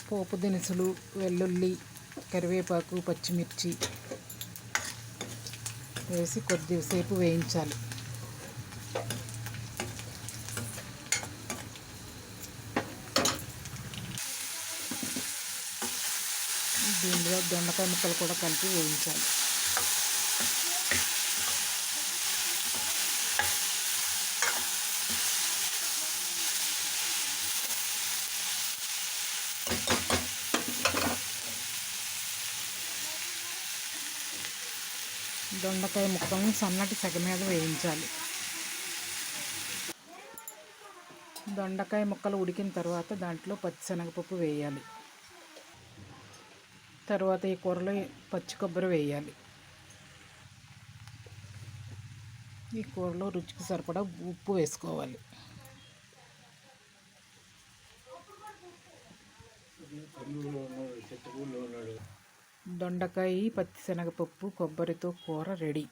పోపు దినుసులు, వెల్లుల్లి, కరివేపాకు, పచ్చిమిర్చి వేసి కొద్దిసేపు వేయించాలి. దీనిలో దొండకాయ ముక్కలు కూడా కలిపి వేయించాలి. దొండకాయ ముక్కలను సన్నటి సెగ మీద వేయించాలి. దొండకాయ ముక్కలు ఉడికిన తర్వాత దాంట్లో పచ్చిశనగపప్పు వేయాలి. తర్వాత ఈ కూరలో పచ్చి కొబ్బరి వేయాలి. ఈ కూరలో రుచికి సరిపడా ఉప్పు వేసుకోవాలి. దొండకాయ, పచ్చిశనగపప్పు, కొబ్బరితో కూర రెడీ.